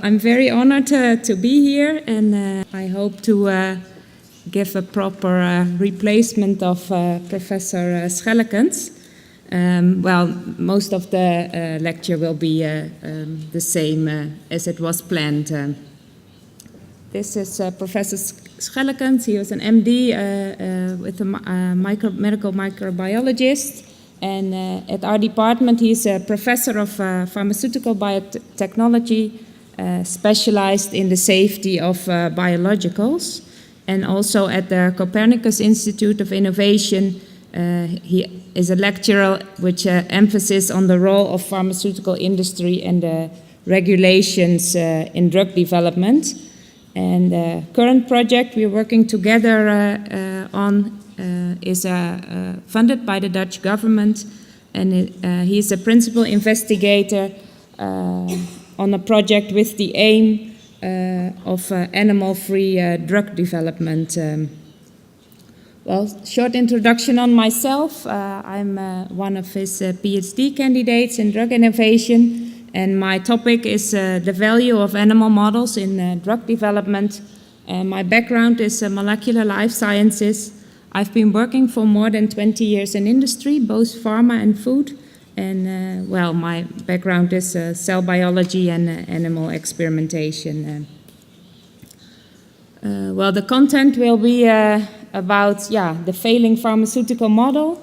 I'm very honored to be here, and I hope to give a proper replacement of Professor Schellekens. Well, most of the lecture will be the same as it was planned. This is Professor Schellekens. He was an MD with a medical microbiologist, and at our department he's a professor of pharmaceutical biotechnology, specialized in the safety of biologicals, and also at the Copernicus Institute of Innovation. He is a lecturer which emphasis on the role of pharmaceutical industry and the regulations in drug development. And the current project we're working together on is funded by the Dutch government, and he is a principal investigator on a project with the aim of animal-free drug development. Well, short introduction on myself. I'm one of his PhD candidates in drug innovation, and my topic is the value of animal models in drug development. My background is molecular life sciences. I've been working for more than 20 years in industry, both pharma and food. And well, my background is cell biology and animal experimentation. Well, the content will be about the failing pharmaceutical model,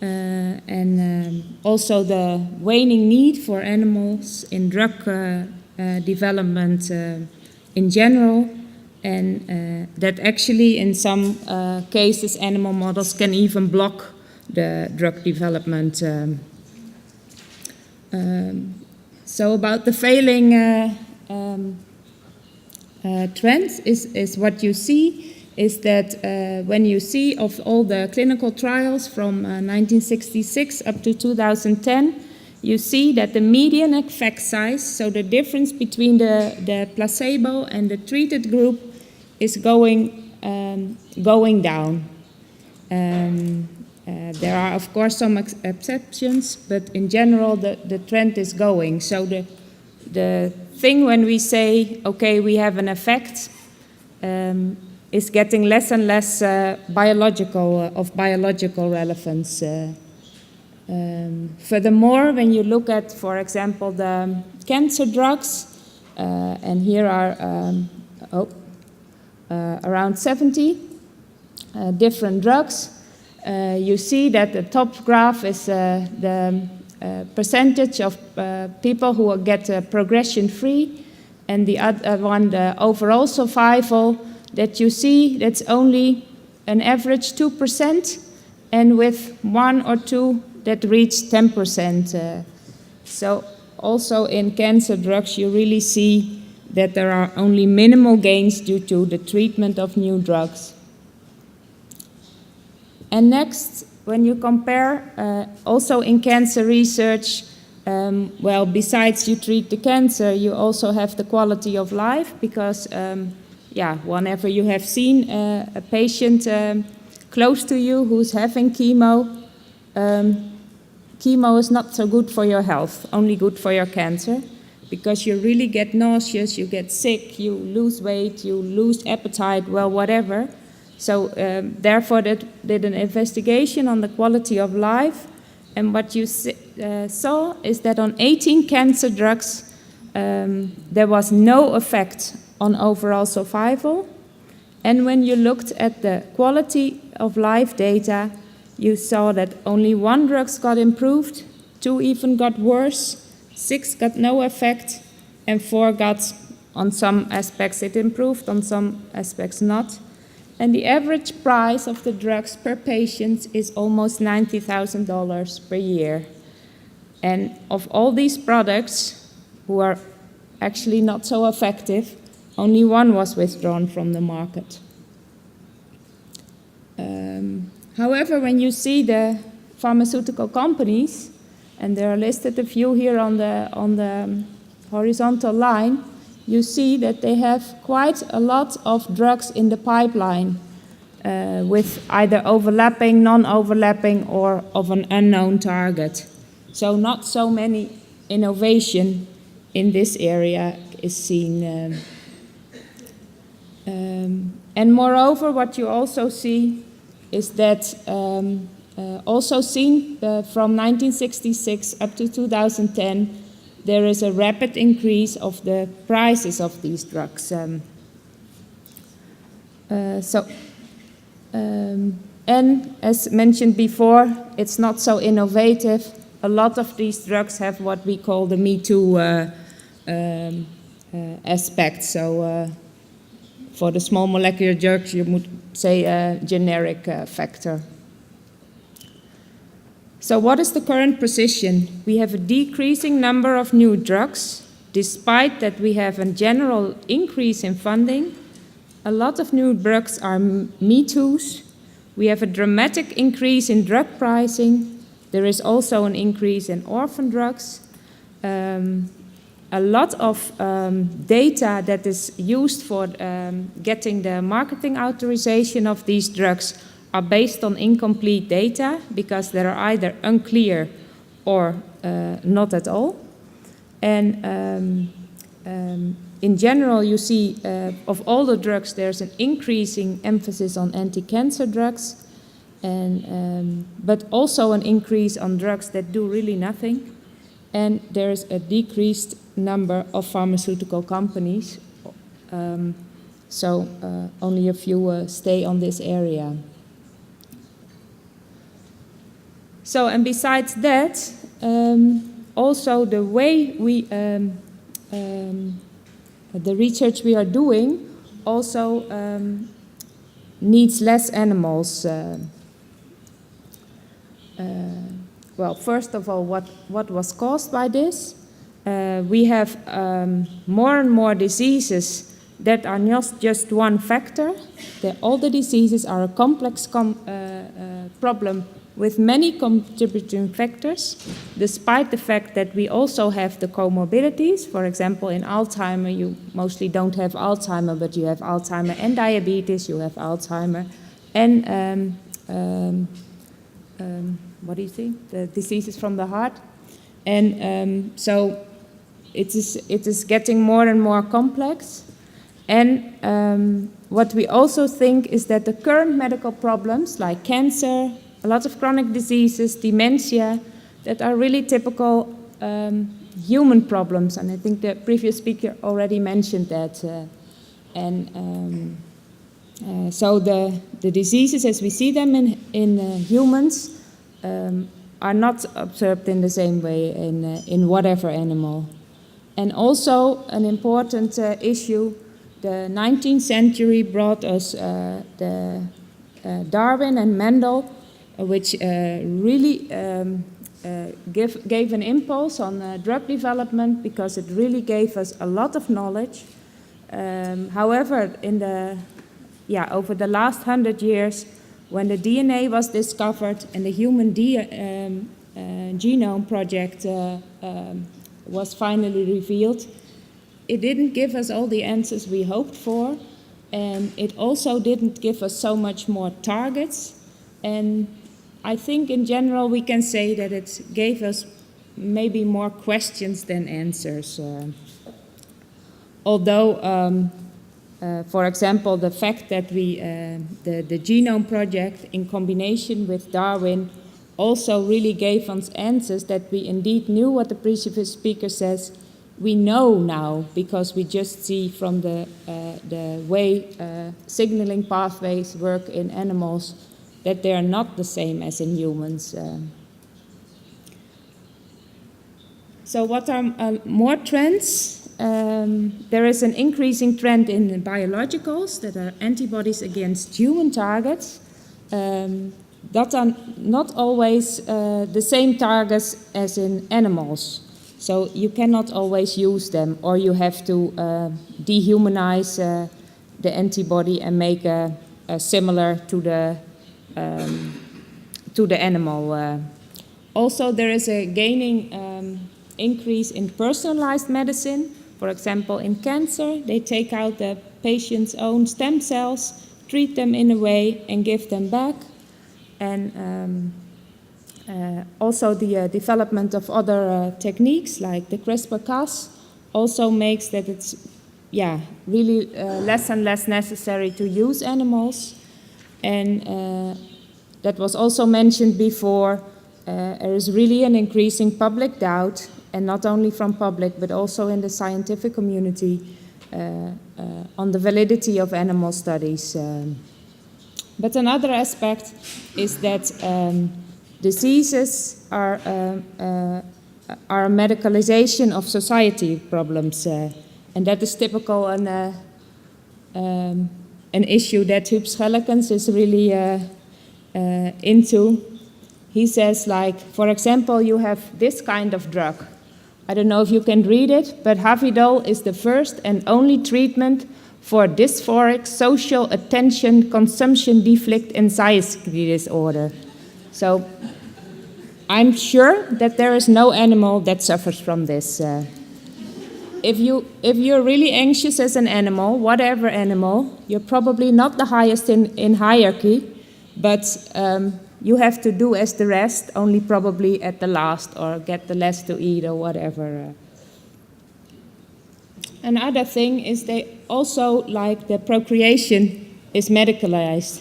and also the waning need for animals in drug development in general, and that actually in some cases animal models can even block the drug development. So about the failing trends is what you see is that when you see of all the clinical trials from 1966 up to 2010, you see that the median effect size, so the difference between the placebo and the treated group, is going down. There are, of course, some exceptions, but in general, the trend is going. So the thing when we say, okay, we have an effect, is getting less and less biological relevance. Furthermore, when you look at, for example, the cancer drugs, and here are around 70 different drugs, you see that the top graph is the percentage of people who get progression-free, and the other one, the overall survival, that you see that's only an average 2%, and with 1 or 2 that reach 10%. So also in cancer drugs, you really see that there are only minimal gains due to the treatment of new drugs. And next, when you compare, also in cancer research, well, besides you treat the cancer, you also have the quality of life, because, whenever you have seen a patient close to you who's having chemo, chemo is not so good for your health, only good for your cancer, because you really get nauseous, you get sick, you lose weight, you lose appetite, well, whatever. So therefore, that did an investigation on the quality of life, and what you saw is that on 18 cancer drugs, there was no effect on overall survival. And when you looked at the quality of life data, you saw that only 1 drug got improved, 2 even got worse, 6 got no effect, and 4 got, on some aspects it improved, on some aspects not. And the average price of the drugs per patient is almost $90,000 per year. And of all these products, who are actually not so effective, only 1 was withdrawn from the market. However, when you see the pharmaceutical companies, and there are listed a few here on the horizontal line, you see that they have quite a lot of drugs in the pipeline, with either overlapping, non-overlapping, or of an unknown target. So not so many innovation in this area is seen. And moreover, what you also see is that also seen from 1966 up to 2010, there is a rapid increase of the prices of these drugs. And as mentioned before, it's not so innovative. A lot of these drugs have what we call the Me Too aspect. So for the small molecular drugs, you would say a generic factor. So what is the current position? We have a decreasing number of new drugs, despite that we have a general increase in funding. A lot of new drugs are Me Too's. We have a dramatic increase in drug pricing. There is also an increase in orphan drugs. A lot of data that is used for getting the marketing authorization of these drugs are based on incomplete data because they are either unclear or not at all. And in general, you see of all the drugs, there's an increasing emphasis on anti-cancer drugs, and, but also an increase on drugs that do really nothing. And there's a decreased number of pharmaceutical companies. So only a few stay on this area. So, and besides that, also the way we, the research we are doing also needs less animals. Well, first of all, what was caused by this? We have more and more diseases that are not just one factor. All the diseases are a complex problem with many contributing factors, despite the fact that we also have the comorbidities. For example, in Alzheimer, you mostly don't have Alzheimer, but you have Alzheimer and diabetes, you have Alzheimer and what do you think? The diseases from the heart. And so it is getting more and more complex. And what we also think is that the current medical problems like cancer, a lot of chronic diseases, dementia, that are really typical human problems. And I think the previous speaker already mentioned that. So the diseases as we see them in humans are not observed in the same way in whatever animal. And also an important issue, the 19th century brought us the Darwin and Mendel, which really gave an impulse on drug development because it really gave us a lot of knowledge. However, over the last 100 years, when the DNA was discovered and the human genome project was finally revealed, it didn't give us all the answers we hoped for, and it also didn't give us so much more targets. And I think in general we can say that it gave us maybe more questions than answers. Although, for example, the fact that the genome project in combination with Darwin also really gave us answers that we indeed knew what the previous speaker says. We know now because we just see from the way signaling pathways work in animals that they are not the same as in humans. So what are more trends? There is an increasing trend in biologicals that are antibodies against human targets that are not always the same targets as in animals. So you cannot always use them, or you have to dehumanize the antibody and make a similar to the animal. Also, there is a gaining increase in personalized medicine. For example, in cancer, they take out the patient's own stem cells, treat them in a way, and give them back. And also the development of other techniques like the CRISPR-Cas also makes that it's really less and less necessary to use animals. And that was also mentioned before, there is really an increasing public doubt, and not only from public but also in the scientific community, on the validity of animal studies. But another aspect is that diseases are a medicalization of society problems, and that is typical an issue that Huub Schellekens is really into. He says, like, for example, you have this kind of drug. I don't know if you can read it, but Havidol is the first and only treatment for dysphoric social attention consumption defect anxiety disorder. So I'm sure that there is no animal that suffers from this. If you're really anxious as an animal, whatever animal, you're probably not the highest in hierarchy, but you have to do as the rest, only probably at the last, or get the less to eat or whatever. Another thing is they also like the procreation is medicalized.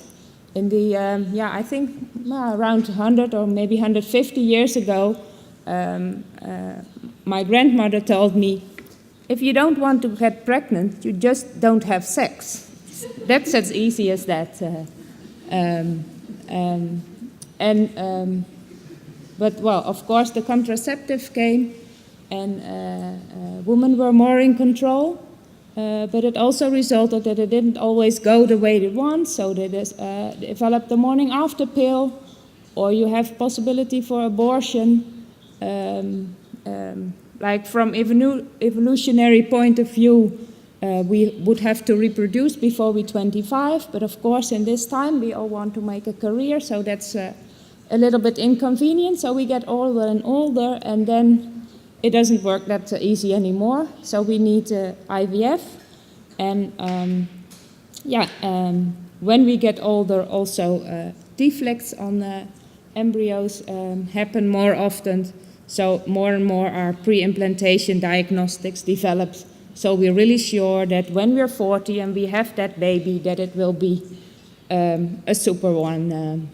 In the, I think around 100 or maybe 150 years ago, my grandmother told me, if you don't want to get pregnant, you just don't have sex. That's as easy as that. But well, of course, the contraceptive came, and women were more in control. But it also resulted that it didn't always go the way they want, so they developed the morning after pill, or you have possibility for abortion. Like from evolutionary point of view, we would have to reproduce before we're 25, but of course in this time we all want to make a career, so that's a little bit inconvenient, so we get older and older, and then it doesn't work that easy anymore, so we need IVF. And when we get older, also defects on embryos happen more often, so more and more our pre-implantation diagnostics develops. So we're really sure that when we're 40 and we have that baby, that it will be a super one.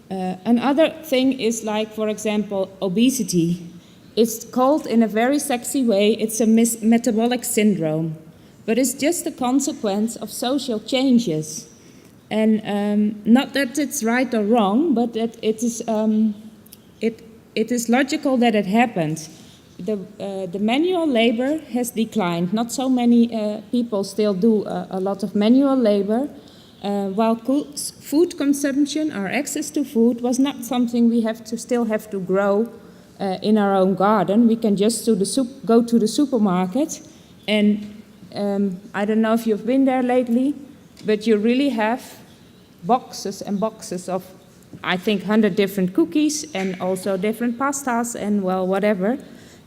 Another thing is like, for example, obesity. It's called in a very sexy way, it's a metabolic syndrome, but it's just a consequence of social changes. And not that it's right or wrong, but that it is logical that it happens. The manual labor has declined. Not so many people still do a lot of manual labor, while food consumption, our access to food, was not something we still have to grow in our own garden. We can just go to the supermarket, and I don't know if you've been there lately, but you really have boxes and boxes of, I think, 100 different cookies and also different pastas and, well, whatever.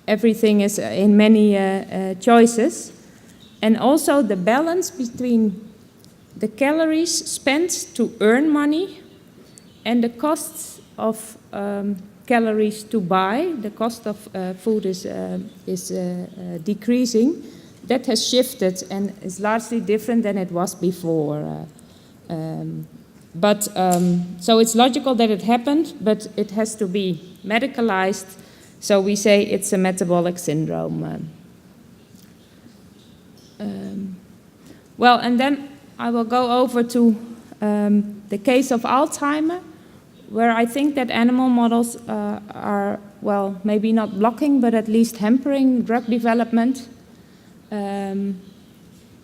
Everything is in many choices. And also the balance between the calories spent to earn money and the costs of calories to buy, the cost of food is decreasing. That has shifted and is largely different than it was before. So it's logical that it happened, but it has to be medicalized. So we say it's a metabolic syndrome. Well, and then I will go over to the case of Alzheimer, where I think that animal models are, well, maybe not blocking, but at least hampering drug development.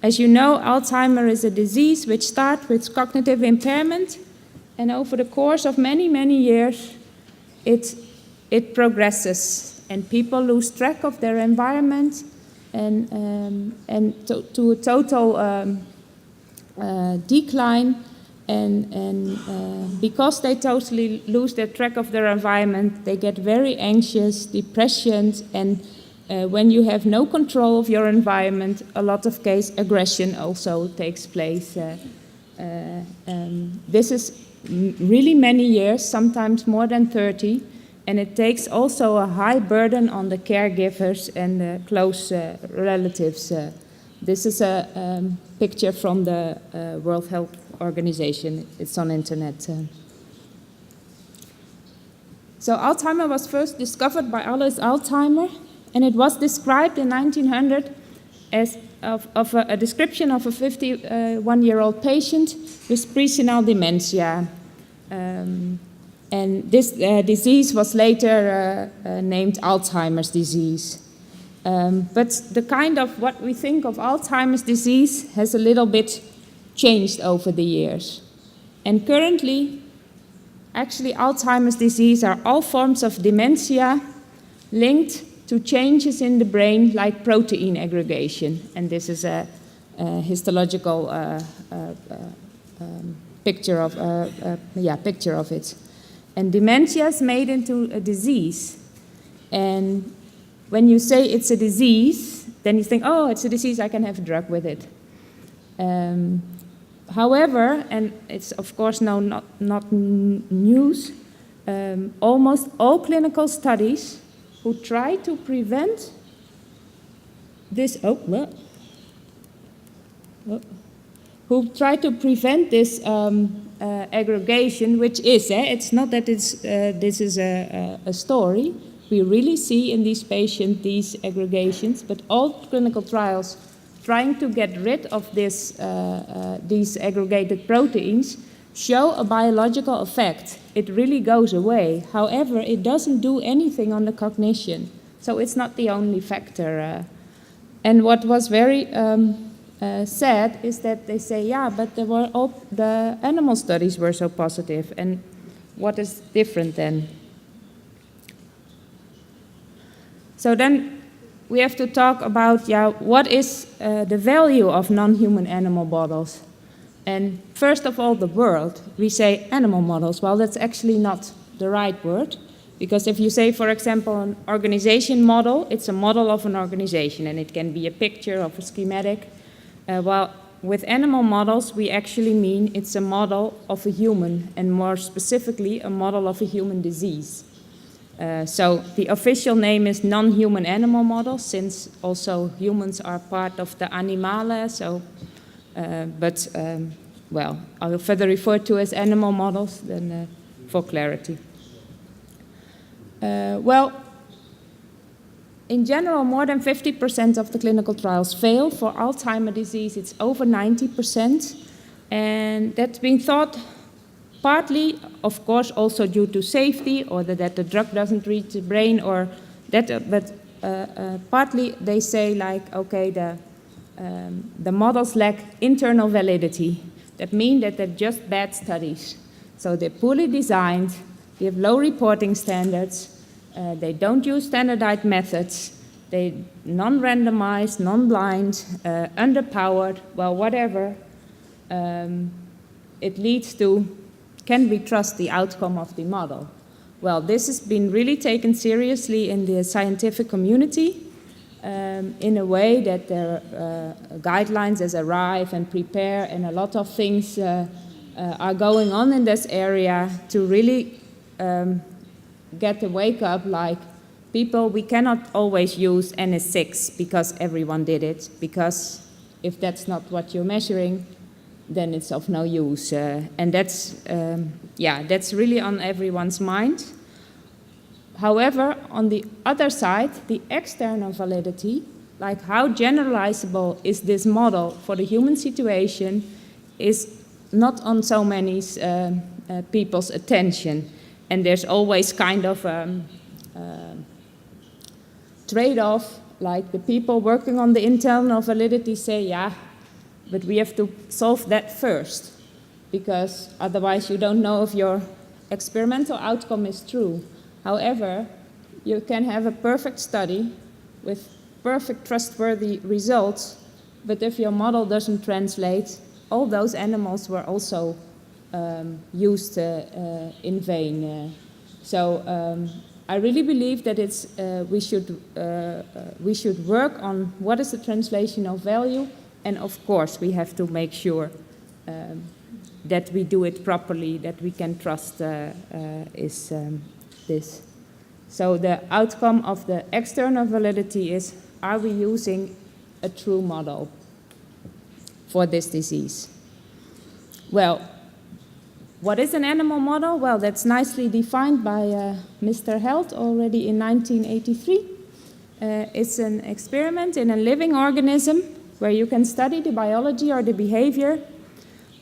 As you know, Alzheimer is a disease which starts with cognitive impairment, and over the course of many, many years, it progresses, and people lose track of their environment, and to a total decline. And because they totally lose their track of their environment, they get very anxious, depression, and when you have no control of your environment, a lot of case aggression also takes place. This is really many years, sometimes more than 30, And it takes also a high burden on the caregivers and the close relatives. This is a picture from the World Health Organization. It's on internet. So Alzheimer was first discovered by Alois Alzheimer, and it was described in 1900 as of a description of a 51-year-old patient with presenile dementia. And this disease was later named Alzheimer's disease. But the kind of what we think of Alzheimer's disease has a little bit changed over the years. And currently, actually Alzheimer's disease are all forms of dementia linked to changes in the brain like protein aggregation. And this is a histological picture of it. And dementia is made into a disease. And when you say it's a disease, then you think, oh, it's a disease, I can have a drug with it. However, and it's of course now not news, almost all clinical studies who try to prevent this, who try to prevent this aggregation, which is, it's not that this is a story. We really see in these patients these aggregations, but all clinical trials trying to get rid of these aggregated proteins show a biological effect. It really goes away. However, it doesn't do anything on the cognition. So it's not the only factor. And what was very sad is that they say, yeah, but the animal studies were so positive. And what is different then? So then we have to talk about, what is the value of non-human animal models? And first of all, the word. We say animal models. Well, that's actually not the right word. Because if you say, for example, an organization model, it's a model of an organization, and it can be a picture of a schematic. Well, with animal models, we actually mean it's a model of a human, and more specifically, a model of a human disease. So the official name is non-human animal model, since also humans are part of the animale. So, well, I will further refer to as animal models then for clarity. Well, in general, more than 50% of the clinical trials fail. For Alzheimer's disease, it's over 90%. And that's been thought partly, of course, also due to safety, or that the drug doesn't reach the brain, or that, but partly they say, like, okay, the models lack internal validity. That means that they're just bad studies. So they're poorly designed, they have low reporting standards, they don't use standardized methods, they non-randomized, non-blind, underpowered, well, whatever. It leads to, can we trust the outcome of the model? Well, this has been really taken seriously in the scientific community in a way that there are guidelines as arrive and prepare, and a lot of things are going on in this area to really get the wake up, like, people, we cannot always use NS6 because everyone did it, because if that's not what you're measuring, then it's of no use. And that's really on everyone's mind. However, on the other side, the external validity, like how generalizable is this model for the human situation, is not on so many people's attention. And there's always kind of trade-off, like the people working on the internal validity say, yeah, but we have to solve that first, because otherwise you don't know if your experimental outcome is true. However, you can have a perfect study with perfect trustworthy results, but if your model doesn't translate, all those animals were also used in vain. So I really believe that it's, we should work on what is the translational value, and of course we have to make sure that we do it properly, that we can trust is this. So the outcome of the external validity is, are we using a true model for this disease? Well, what is an animal model? Well, that's nicely defined by Mr. Held already in 1983. It's an experiment in a living organism where you can study the biology or the behavior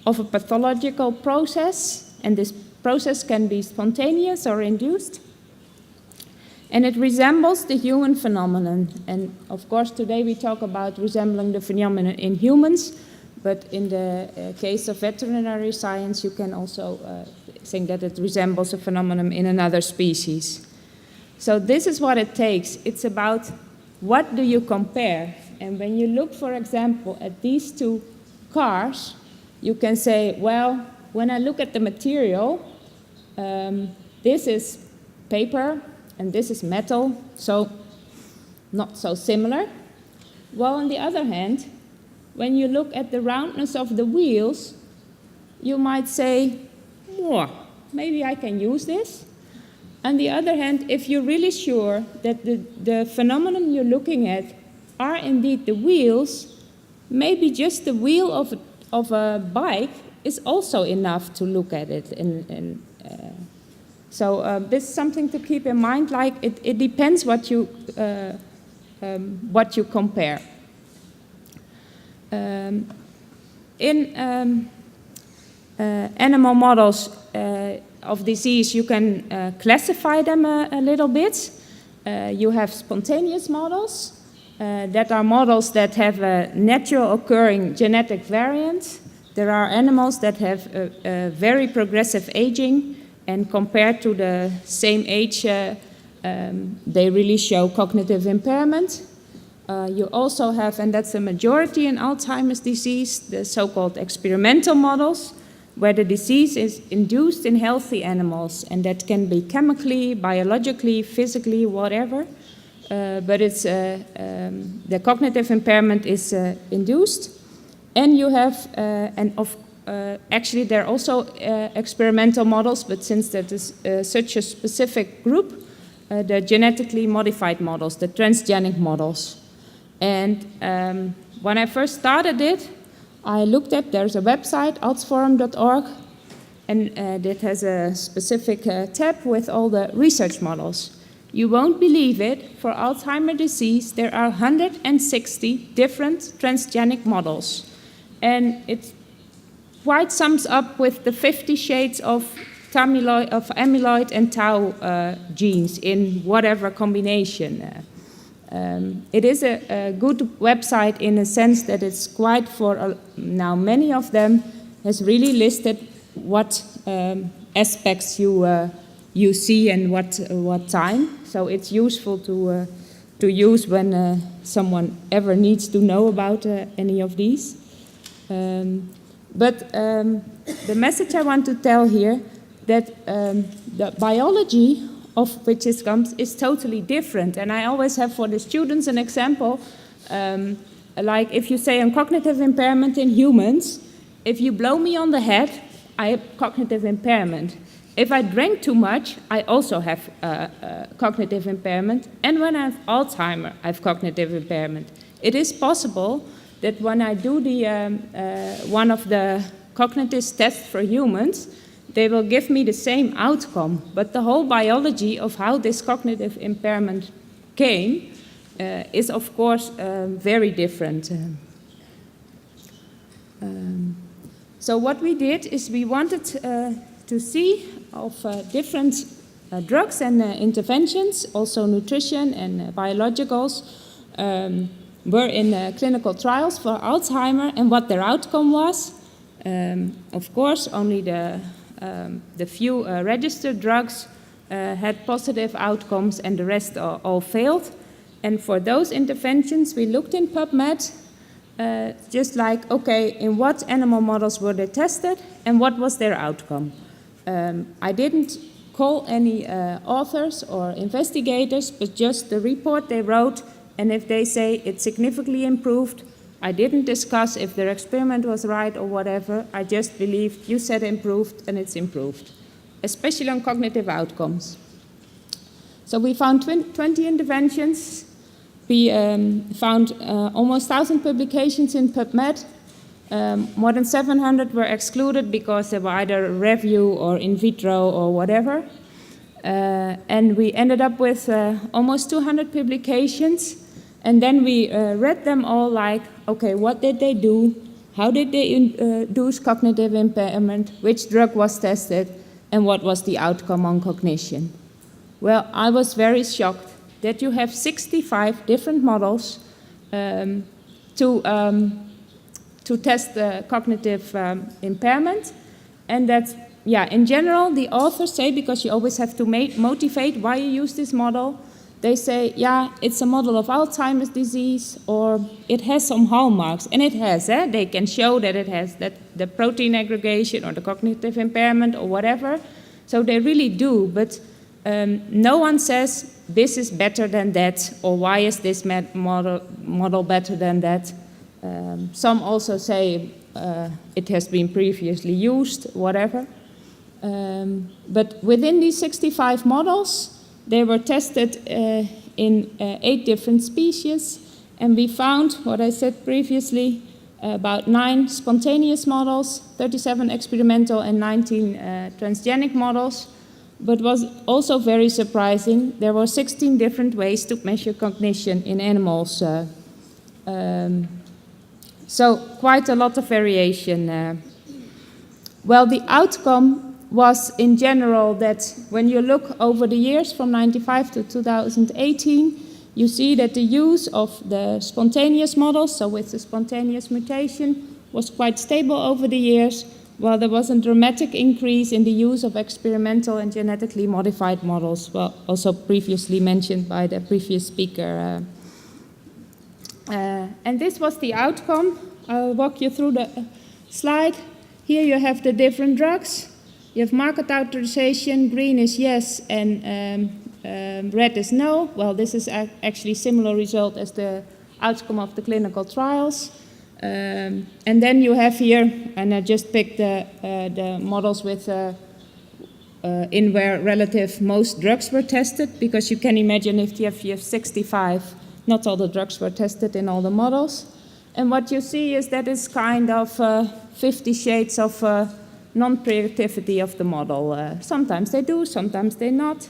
of a pathological process, and this process can be spontaneous or induced. And it resembles the human phenomenon. And of course, today we talk about resembling the phenomenon in humans, but in the case of veterinary science, you can also think that it resembles a phenomenon in another species. So this is what it takes. It's about what do you compare. And when you look, for example, at these two cars, you can say, well, when I look at the material, this is paper and this is metal, so not so similar. Well, on the other hand, when you look at the roundness of the wheels, you might say, whoa, maybe I can use this. On the other hand, if you're really sure that the phenomenon you're looking at are indeed the wheels, maybe just the wheel of a bike is also enough to look at it. So this is something to keep in mind. Like it depends what you compare. In animal models of disease, you can classify them a little bit. You have spontaneous models. That are models that have a natural occurring genetic variant. There are animals that have a very progressive aging, and compared to the same age, they really show cognitive impairment. You also have, and that's a majority in Alzheimer's disease, the so-called experimental models, where the disease is induced in healthy animals, and that can be chemically, biologically, physically, whatever. But it's, the cognitive impairment is induced. And you have, actually there are also experimental models, but since that is such a specific group, the genetically modified models, the transgenic models. And when I first started it, I looked up, there's a website, alzforum.org, and it has a specific tab with all the research models. You won't believe it, for Alzheimer's disease, there are 160 different transgenic models. And it quite sums up with the 50 shades of amyloid and tau genes in whatever combination. It is a good website in a sense that it's quite for, now many of them has really listed what aspects you see and what time. So it's useful to use when someone ever needs to know about any of these. But the message I want to tell here, that the biology of which it comes is totally different. And I always have for the students an example, like if you say on cognitive impairment in humans, if you blow me on the head, I have cognitive impairment. If I drank too much, I also have cognitive impairment. And when I have Alzheimer, I have cognitive impairment. It is possible that when I do the one of the cognitive tests for humans, they will give me the same outcome. But the whole biology of how this cognitive impairment came is, of course, very different. So what we did is we wanted to see of different drugs and interventions, also nutrition and biologicals, were in clinical trials for Alzheimer and what their outcome was. Of course, only the few registered drugs had positive outcomes and the rest all failed. And for those interventions, we looked in PubMed, just like, okay, in what animal models were they tested and what was their outcome? I didn't call any authors or investigators, but just the report they wrote, and if they say it significantly improved, I didn't discuss if their experiment was right or whatever. I just believed you said improved and it's improved, especially on cognitive outcomes. So we found 20 interventions. We found almost 1,000 publications in PubMed. More than 700 were excluded because they were either review or in vitro or whatever. And we ended up with almost 200 publications. And then we read them all like, okay, what did they do? How did they induce cognitive impairment? Which drug was tested? And what was the outcome on cognition? Well, I was very shocked that you have 65 different models to test the cognitive impairment. And that, yeah, in general, the authors say, because you always have to motivate why you use this model, they say, yeah, it's a model of Alzheimer's disease, or it has some hallmarks. And it has, they can show that it has that the protein aggregation or the cognitive impairment or whatever. So they really do, but no one says this is better than that, or why is this model better than that. Some also say it has been previously used, whatever. But within these 65 models, they were tested in 8 different species, and we found, what I said previously, about 9 spontaneous models, 37 experimental, and 19 transgenic models. But was also very surprising, there were 16 different ways to measure cognition in animals. So quite a lot of variation. Well, the outcome was in general that when you look over the years from 95 to 2018, you see that the use of the spontaneous models, so with the spontaneous mutation, was quite stable over the years, while there was a dramatic increase in the use of experimental and genetically modified models, well, also previously mentioned by the previous speaker. And this was the outcome. I'll walk you through the slide. Here you have the different drugs. You have market authorization, green is yes, and red is no. Well, this is actually similar result as the outcome of the clinical trials. And then you have here, and I just picked the models with in where relative most drugs were tested, because you can imagine if you have 65, not all the drugs were tested in all the models. And what you see is that it's kind of 50 shades of non-predictivity of the model. Sometimes they do, sometimes they not.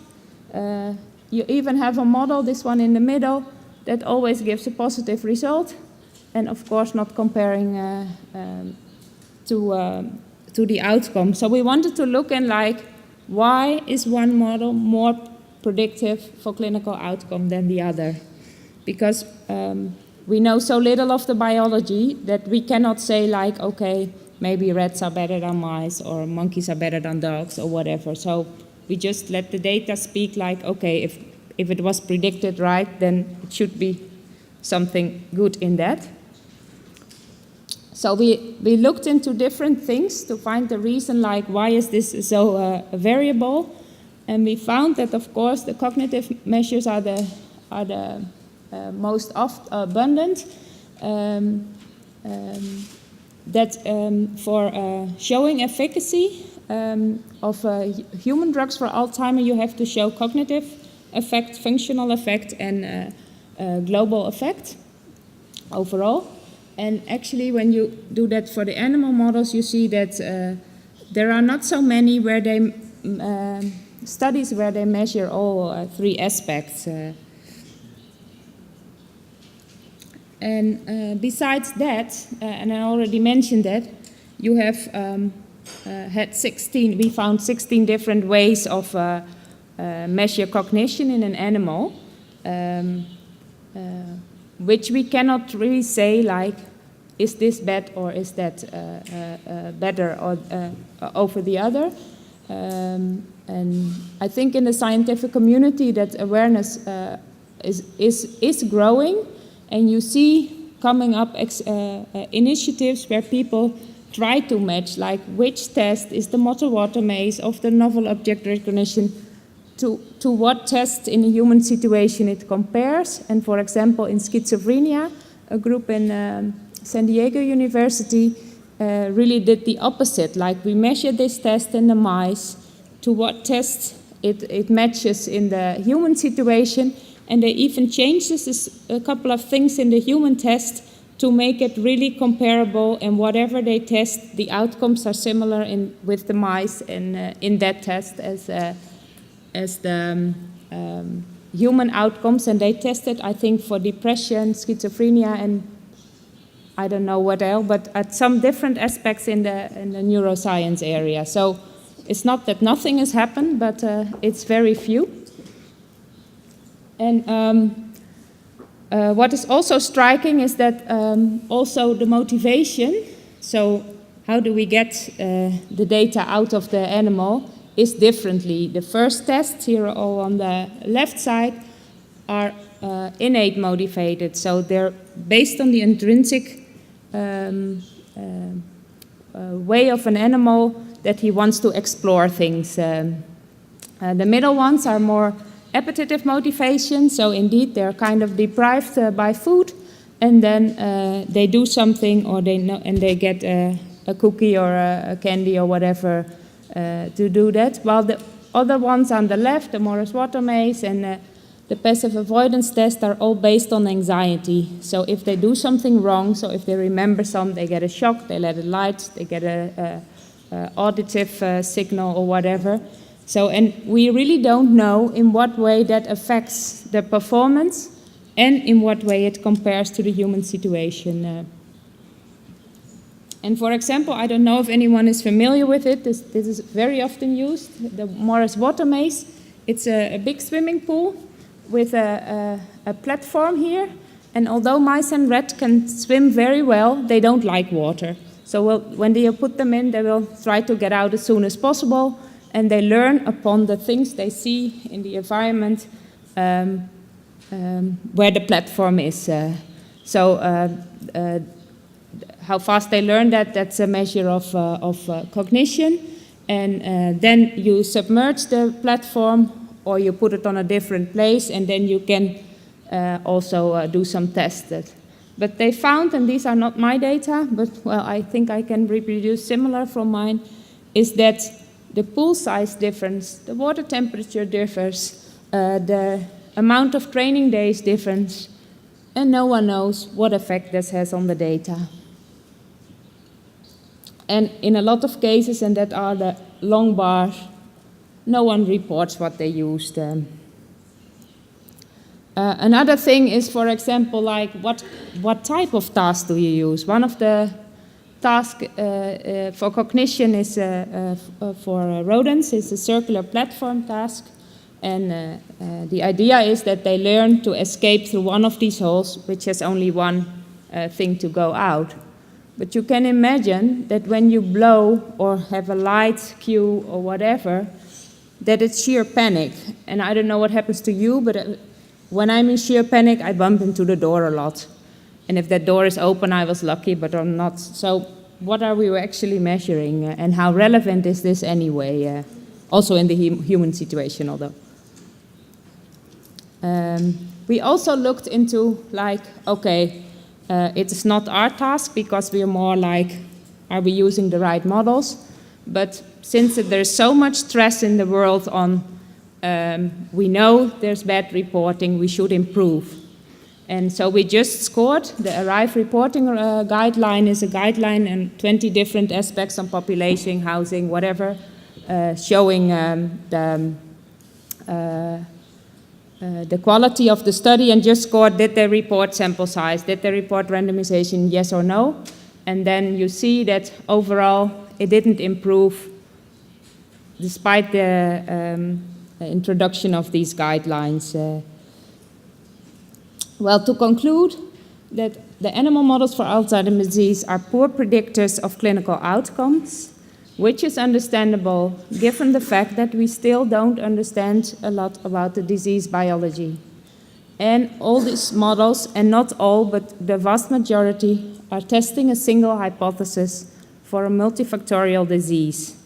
You even have a model, this one in the middle, that always gives a positive result. And of course not comparing to the outcome. So we wanted to look in like, why is one model more predictive for clinical outcome than the other? Because we know so little of the biology that we cannot say like, okay, maybe rats are better than mice, or monkeys are better than dogs, or whatever. So we just let the data speak like, okay, if it was predicted right, then it should be something good in that. So we looked into different things to find the reason, like why is this so variable, and we found that of course the cognitive measures are the most abundant. That for showing efficacy of human drugs for Alzheimer, you have to show cognitive effect, functional effect, and global effect overall. And actually, when you do that for the animal models, you see that there are not so many where they studies where they measure all 3 aspects. And besides that, and I already mentioned that, you have had 16. We found 16 different ways of measure cognition in an animal. Which we cannot really say like, is this bad or is that better or over the other? And I think in the scientific community that awareness is growing, and you see coming up initiatives where people try to match like which test is the Motor-Water maze of the novel object recognition to what test in a human situation it compares. And for example, in schizophrenia, a group in San Diego University really did the opposite. Like we measured this test in the mice, to what test it matches in the human situation, and they even changed a couple of things in the human test to make it really comparable, and whatever they test, the outcomes are similar with the mice and in that test as the human outcomes. And they tested, I think, for depression, schizophrenia, and I don't know what else, but at some different aspects in the neuroscience area. So it's not that nothing has happened, but it's very few. And what is also striking is that also the motivation, so how do we get the data out of the animal, is differently. The first tests here all on the left side are innate motivated, so they're based on the intrinsic way of an animal that he wants to explore things. The middle ones are more appetitive motivation, so indeed they're kind of deprived by food, and then they do something, or they get a cookie or a candy or whatever to do that. While the other ones on the left, the Morris-Water maze and the passive avoidance test, are all based on anxiety. So if they do something wrong, so if they remember something, they get a shock, they let it light, they get a auditive signal or whatever. So, and we really don't know in what way that affects the performance and in what way it compares to the human situation. And for example, I don't know if anyone is familiar with it. This is very often used, the Morris-Water maze. It's a big swimming pool with a platform here. And although mice and rats can swim very well, they don't like water. So when they put them in, they will try to get out as soon as possible. And they learn upon the things they see in the environment where the platform is. How fast they learn that's a measure of cognition. And then you submerge the platform, or you put it on a different place, and then you can also do some tests. But they found, and these are not my data, but well, I think I can reproduce similar from mine, is that the pool size differs, the water temperature differs, the amount of training days differs, and no one knows what effect this has on the data. And in a lot of cases, and that are the long bars, no one reports what they used. Another thing is, for example, like what type of task do you use? One of the tasks for cognition is for rodents is a circular platform task, and the idea is that they learn to escape through one of these holes, which has only one thing to go out. But you can imagine that when you blow or have a light cue or whatever, that it's sheer panic. And I don't know what happens to you, but when I'm in sheer panic, I bump into the door a lot. And if that door is open, I was lucky, but I'm not. So what are we actually measuring, and how relevant is this anyway? Also in the human situation, although. We also looked into, like, okay, it is not our task because we are more like, are we using the right models? But since there's so much stress in the world on, we know there's bad reporting, we should improve. And so we just scored. The ARRIVE reporting guideline is a guideline and 20 different aspects on population, housing, whatever, showing the quality of the study, and just scored, did they report sample size, did they report randomization, yes or no? And then you see that overall it didn't improve despite the introduction of these guidelines. Well, to conclude, that the animal models for Alzheimer's disease are poor predictors of clinical outcomes, which is understandable given the fact that we still don't understand a lot about the disease biology. And all these models, and not all, but the vast majority, are testing a single hypothesis for a multifactorial disease.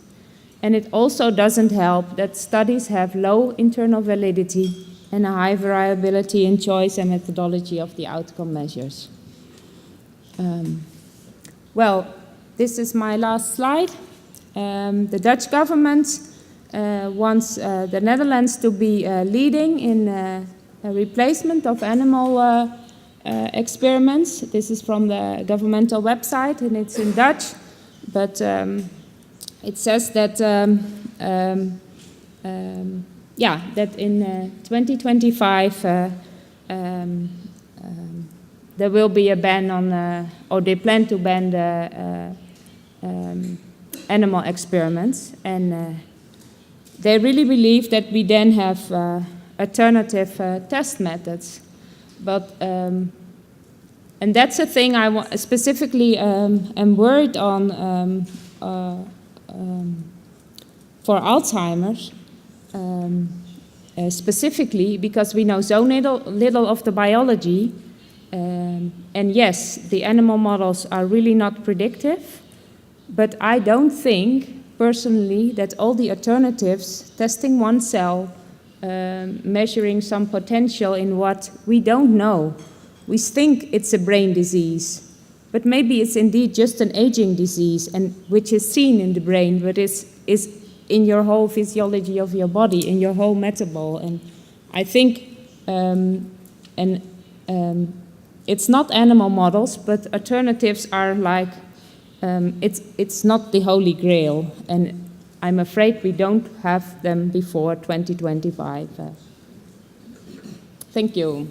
And it also doesn't help that studies have low internal validity and a high variability in choice and methodology of the outcome measures. Well, this is my last slide. The Dutch government wants the Netherlands to be leading in a replacement of animal experiments. This is from the governmental website, and it's in Dutch, but it says that that in 2025 there will be a ban on, or they plan to ban the animal experiments, and they really believe that we then have alternative test methods. But and that's a thing I specifically am worried on for Alzheimer's, specifically because we know so little of the biology. And yes, the animal models are really not predictive, but I don't think personally that all the alternatives, testing one cell, measuring some potential in what we don't know. We think it's a brain disease, but maybe it's indeed just an aging disease, and which is seen in the brain, but is in your whole physiology of your body, in your whole metabol. And I think, it's not animal models, but alternatives are like, it's not the holy grail, and I'm afraid we don't have them before 2025. Thank you.